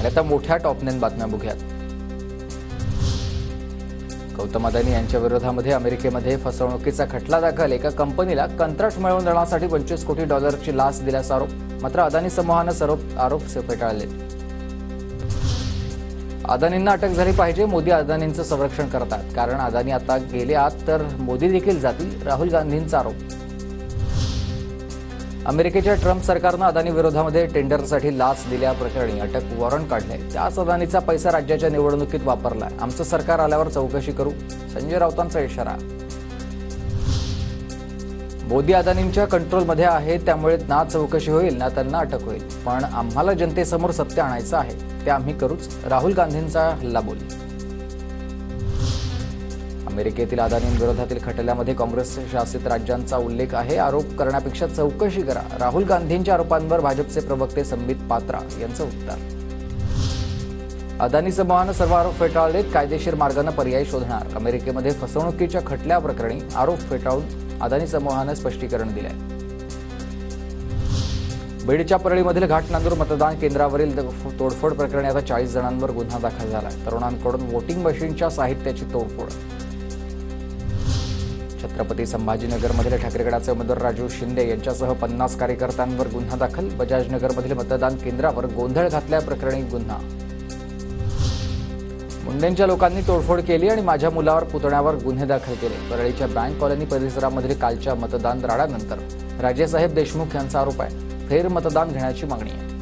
आणि आता मोठ्या टॉप 9 बातम्या बघूयात। गौतम अदानी यांच्या विरोधामध्ये अमेरिकेमध्ये फसवणुकीचा खटला दाखल। एका कंपनीला कंत्राट मिळवून देण्यासाठी $25 कोटी लाच दिल्याचा आरोप। मात्र अदानी समूहाने सर्व आरोप फेटाळले। अदानींना अटक झाली पाहिजे। मोदी अदानींचं संरक्षण करतात, कारण अदानी आता गेले आत तर मोदी देखील जातील, राहुल गांधींचा आरोप। अमेरिकेच्या ट्रम्प सरकारनं अदानी विरोधामध्ये टेंडरसाठी लाच दिल्याप्रकरणी अटक वॉरंट काढले। त्याच अदानीचा पैसा राज्याच्या निवडणुकीत वापरलाय। आमचं सरकार आल्यावर चौकशी करू, संजय राऊतांचा इशारा। मोदी अदानींच्या कंट्रोलमध्ये आहे, त्यामुळे ना चौकशी होईल ना त्यांना अटक होईल, पण आम्हाला जनतेसमोर सत्य आणायचं आहे, ते आम्ही करूच, राहुल गांधींचा हल्लाबोल। अमेरिकेतील अदानींविरोधातील खटल्यामध्ये काँग्रेस शासित राज्यांचा उल्लेख आहे। आरोप करण्यापेक्षा चौकशी करा, राहुल गांधींच्या आरोपांवर भाजपचे प्रवक्ते संबित पात्रा यांचं उत्तर। अदानी समूहानं सर्व आरोप फेटाळलेत, कायदेशीर मार्गाने पर्याय शोधणार। अमेरिकेमध्ये फसवणुकीच्या खटल्याप्रकरणी आरोप फेटाळून अदानी समूहानं स्पष्टीकरण दिलंय। बीडच्या परळीमधील घाटनांदूर मतदान केंद्रावरील तोडफोड प्रकरणी आता 40 जणांवर गुन्हा दाखल झालाय। तरुणांकडून वोटिंग मशीनच्या साहित्याची तोडफोड। छत्रपती संभाजीनगरमधील ठाकरेगडाचे उमेदवार राजू शिंदे यांच्यासह 50 कार्यकर्त्यांवर गुन्हा दाखल। बजाजनगरमधील मतदान केंद्रावर गोंधळ घातल्याप्रकरणी गुन्हा। मुंडेंच्या लोकांनी तोडफोड केली आणि माझ्या मुलावर पुतण्यावर गुन्हे दाखल केले। परळीच्या बँक कॉलनी परिसरामधील कालच्या मतदान राड्यानंतर राजेसाहेब देशमुख यांचा आरोप आहे, फेर मतदान घेण्याची मागणी आहे।